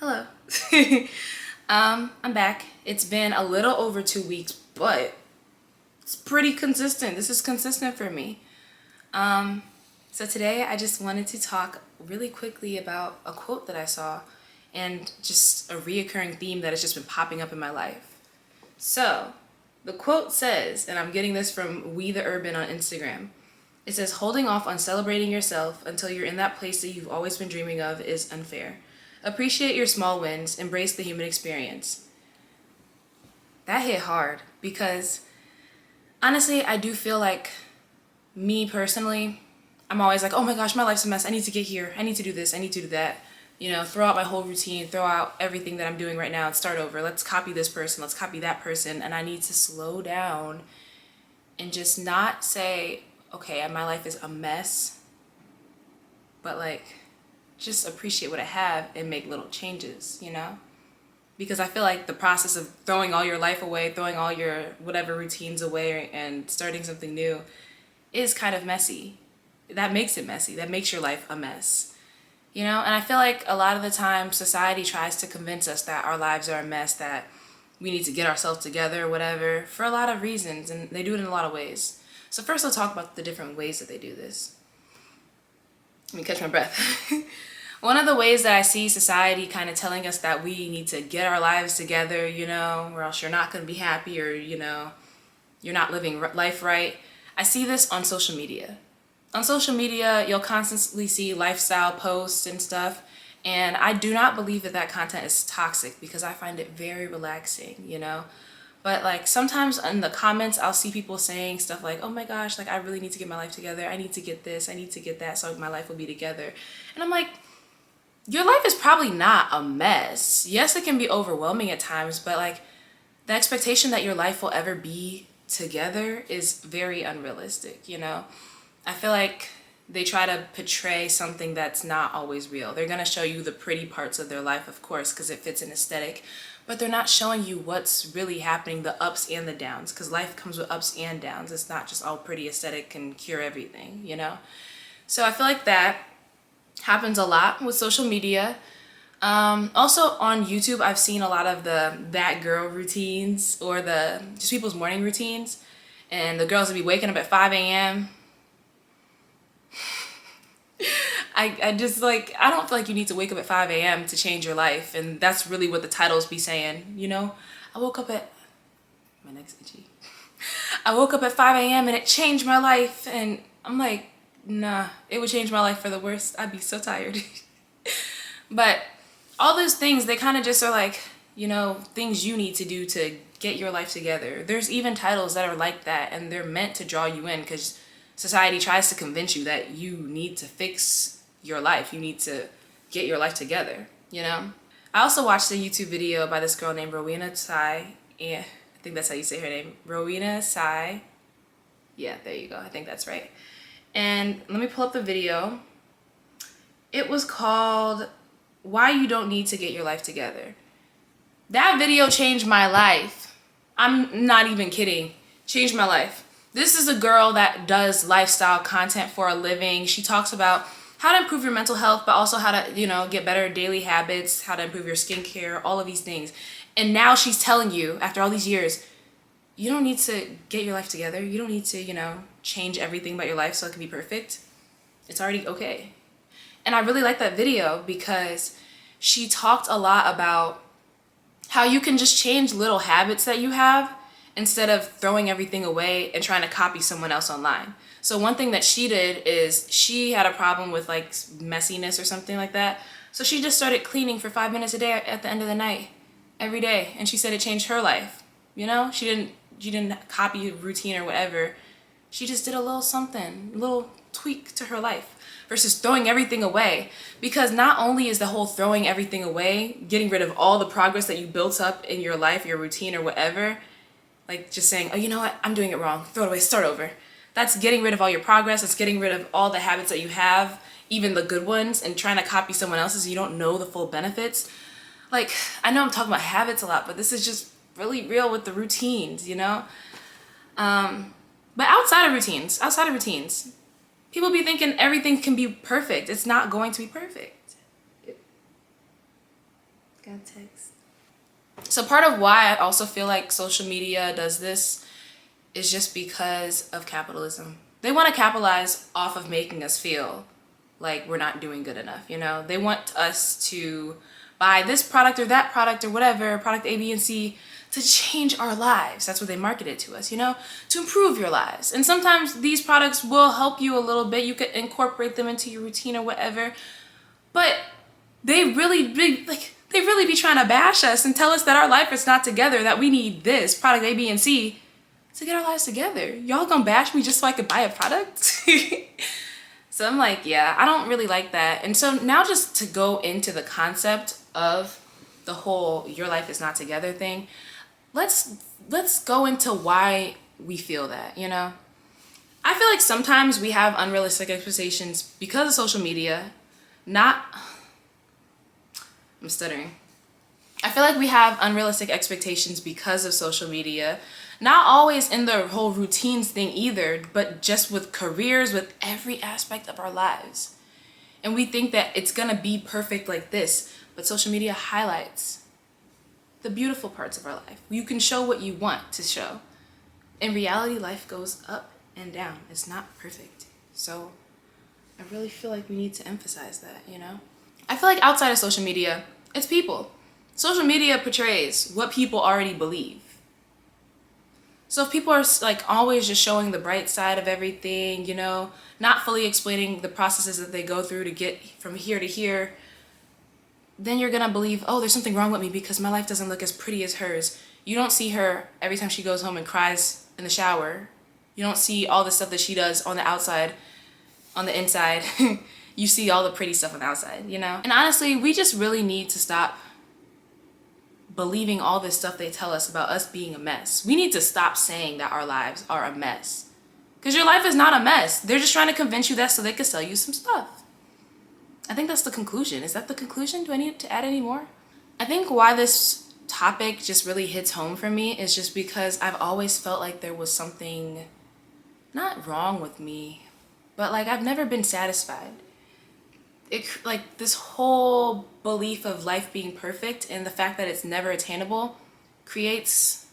Hello. I'm back. It's been a little over 2 weeks, but it's pretty consistent. This is consistent for me. So today I just wanted to talk really quickly about a quote that I saw and just a reoccurring theme that has just been popping up in my life. So the quote says, and I'm getting this from We the Urban on Instagram. It says, holding off on celebrating yourself until you're in that place that you've always been dreaming of is unfair. Appreciate your small wins, embrace the human experience. That hit hard because honestly, I do feel like me personally, I'm always like, oh my gosh, my life's a mess. I need to get here. I need to do this. I need to do that. You know, throw out my whole routine, throw out everything that I'm doing right now and start over. Let's copy this person. Let's copy that person. And I need to slow down and just not say, okay, my life is a mess, but like, just appreciate what I have and make little changes, you know? Because I feel like the process of throwing all your life away, throwing all your whatever routines away and starting something new is kind of messy. That makes it messy. That makes your life a mess. You know? And I feel like a lot of the time society tries to convince us that our lives are a mess, that we need to get ourselves together or whatever, for a lot of reasons, and they do it in a lot of ways. So first I'll talk about the different ways that they do this. Let me catch my breath. One of the ways that I see society kind of telling us that we need to get our lives together, you know, or else you're not going to be happy, or, you know, you're not living life right. I see this on social media. On social media, you'll constantly see lifestyle posts and stuff. And I do not believe that that content is toxic because I find it very relaxing, you know. But like sometimes in the comments, I'll see people saying stuff like, oh my gosh, like I really need to get my life together. I need to get this, I need to get that so my life will be together. And I'm like, your life is probably not a mess. Yes, it can be overwhelming at times, but like the expectation that your life will ever be together is very unrealistic, you know? I feel like they try to portray something that's not always real. They're gonna show you the pretty parts of their life, of course, because it fits an aesthetic, but they're not showing you what's really happening, the ups and the downs, because life comes with ups and downs. It's not just all pretty aesthetic can cure everything, you know? So I feel like that happens a lot with social media. Also on YouTube, I've seen a lot of the that girl routines or the just people's morning routines, and the girls would be waking up at 5 a.m. I just like, I don't feel like you need to wake up at 5 a.m. to change your life, and that's really what the titles be saying, you know? I woke up at, my neck's itchy. I woke up at 5 a.m. and it changed my life, and I'm like, nah, it would change my life for the worst. I'd be so tired. But all those things, they kind of just are like, you know, things you need to do to get your life together. There's even titles that are like that, and they're meant to draw you in because society tries to convince you that you need to fix your life. You need to get your life together, you know? I also watched a YouTube video by this girl named Rowena Sai. Yeah, I think that's how you say her name. Rowena Sai. Yeah, there you go. I think that's right. And let me pull up the video. It was called Why You Don't Need to Get Your Life Together. That video changed my life. I'm not even kidding. Changed my life. This is a girl that does lifestyle content for a living. She talks about how to improve your mental health, but also how to, you know, get better daily habits, how to improve your skincare, all of these things. And now she's telling you, after all these years, you don't need to get your life together. You don't need to, you know, change everything about your life so it can be perfect. It's already okay. And I really like that video because she talked a lot about how you can just change little habits that you have instead of throwing everything away and trying to copy someone else online. So one thing that she did is she had a problem with like messiness or something like that. So she just started cleaning for 5 minutes a day at the end of the night, every day. And she said it changed her life. You know, she didn't copy a routine or whatever. She just did a little something, a little tweak to her life versus throwing everything away. Because not only is the whole throwing everything away, getting rid of all the progress that you built up in your life, your routine or whatever, like just saying, oh, you know what, I'm doing it wrong, throw it away, start over. That's getting rid of all your progress. It's getting rid of all the habits that you have, even the good ones, and trying to copy someone else's. You don't know the full benefits. Like, I know I'm talking about habits a lot, but this is just really real with the routines, you know? But outside of routines, people be thinking everything can be perfect. It's not going to be perfect. got text. So part of why I also feel like social media does this is just because of capitalism. They want to capitalize off of making us feel like we're not doing good enough, you know? They want us to buy this product or that product or whatever, product A, B, and C, to change our lives. That's what they market it to us, you know? To improve your lives. And sometimes these products will help you a little bit. You could incorporate them into your routine or whatever. But they really be trying to bash us and tell us that our life is not together, that we need this product A, B, and C to get our lives together. Y'all gonna bash me just so I could buy a product? So I'm like, yeah, I don't really like that. And so now, just to go into the concept of the whole your life is not together thing, let's go into why we feel that, you know? I feel like sometimes we have unrealistic expectations because of social media. I'm stuttering. I feel like we have unrealistic expectations because of social media. Not always in the whole routines thing either, but just with careers, with every aspect of our lives. And we think that it's gonna be perfect like this, but social media highlights the beautiful parts of our life. You can show what you want to show. In reality, life goes up and down. It's not perfect. So I really feel like we need to emphasize that, you know? I feel like outside of social media, it's people. Social media portrays what people already believe. So if people are like always just showing the bright side of everything, you know, not fully explaining the processes that they go through to get from here to here, then you're gonna believe, oh, there's something wrong with me because my life doesn't look as pretty as hers. You don't see her every time she goes home and cries in the shower. You don't see all the stuff that she does on the outside, on the inside. You see all the pretty stuff on the outside, you know? And honestly, we just really need to stop believing all this stuff they tell us about us being a mess. We need to stop saying that our lives are a mess. Because your life is not a mess. They're just trying to convince you that so they can sell you some stuff. I think that's the conclusion. Is that the conclusion? Do I need to add any more? I think why this topic just really hits home for me is just because I've always felt like there was something not wrong with me, but like I've never been satisfied. Like this whole belief of life being perfect and the fact that it's never attainable creates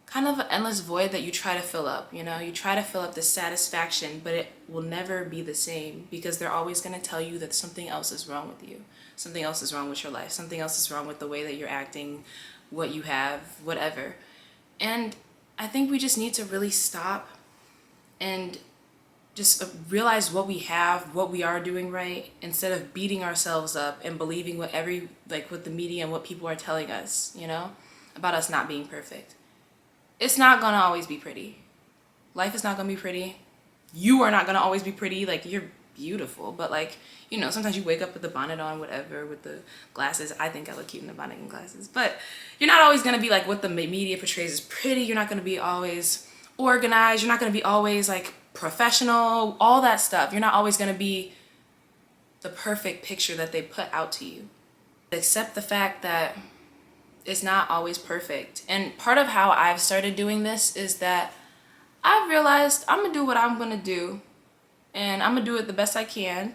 kind of an endless void that you try to fill up, you know? You try to fill up the satisfaction, but it will never be the same because they're always going to tell you that something else is wrong with you. Something else is wrong with your life. Something else is wrong with the way that you're acting, what you have, whatever. And I think we just need to really stop and just realize what we have, what we are doing right, instead of beating ourselves up and believing what the media and what people are telling us, you know, about us not being perfect. It's not gonna always be pretty. Life is not gonna be pretty. You are not gonna always be pretty. Like, you're beautiful, but like, you know, sometimes you wake up with the bonnet on, whatever, with the glasses. I think I look cute in the bonnet and glasses, but you're not always gonna be like what the media portrays as pretty. You're not gonna be always organized. You're not gonna be always like professional, all that stuff. You're not always gonna be the perfect picture that they put out to you. Accept the fact that it's not always perfect. And part of how I've started doing this is that I've realized I'm gonna do what I'm gonna do, and I'm gonna do it the best I can.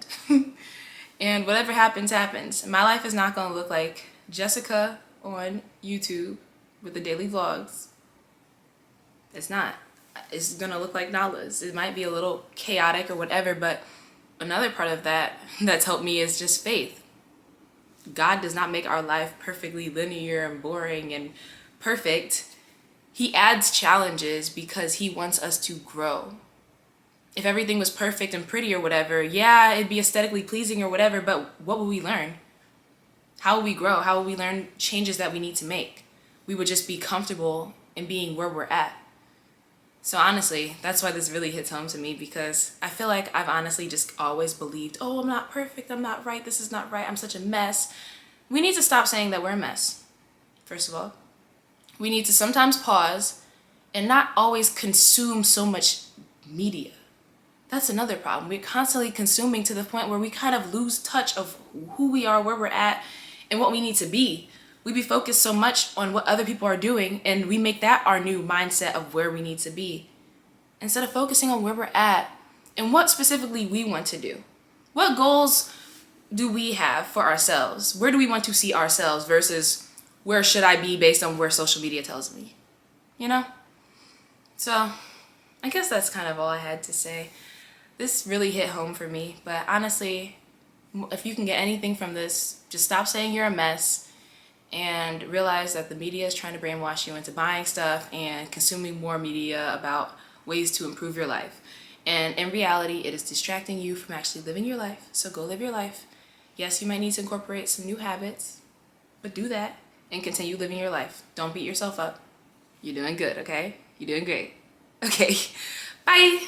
And whatever happens, happens. My life is not gonna look like Jessica on YouTube with the daily vlogs. It's not. It's gonna look like Nala's. It might be a little chaotic or whatever, but another part of that that's helped me is just faith. God does not make our life perfectly linear and boring and perfect. He adds challenges because he wants us to grow. If everything was perfect and pretty or whatever, yeah, it'd be aesthetically pleasing or whatever, but what will we learn? How will we grow? How will we learn changes that we need to make? We would just be comfortable in being where we're at. So honestly, that's why this really hits home to me, because I feel like I've honestly just always believed, oh, I'm not perfect, I'm not right, this is not right, I'm such a mess. We need to stop saying that we're a mess, first of all. We need to sometimes pause and not always consume so much media. That's another problem. We're constantly consuming to the point where we kind of lose touch of who we are, where we're at, and what we need to be. We be focused so much on what other people are doing, and we make that our new mindset of where we need to be, instead of focusing on where we're at and what specifically we want to do. What goals do we have for ourselves? Where do we want to see ourselves versus where should I be based on where social media tells me? You know? So I guess that's kind of all I had to say. This really hit home for me, but honestly, if you can get anything from this, just stop saying you're a mess and realize that the media is trying to brainwash you into buying stuff and consuming more media about ways to improve your life. And in reality, it is distracting you from actually living your life. So go live your life. Yes, you might need to incorporate some new habits, but do that and continue living your life. Don't beat yourself up. You're doing good, okay? You're doing great. Okay, bye.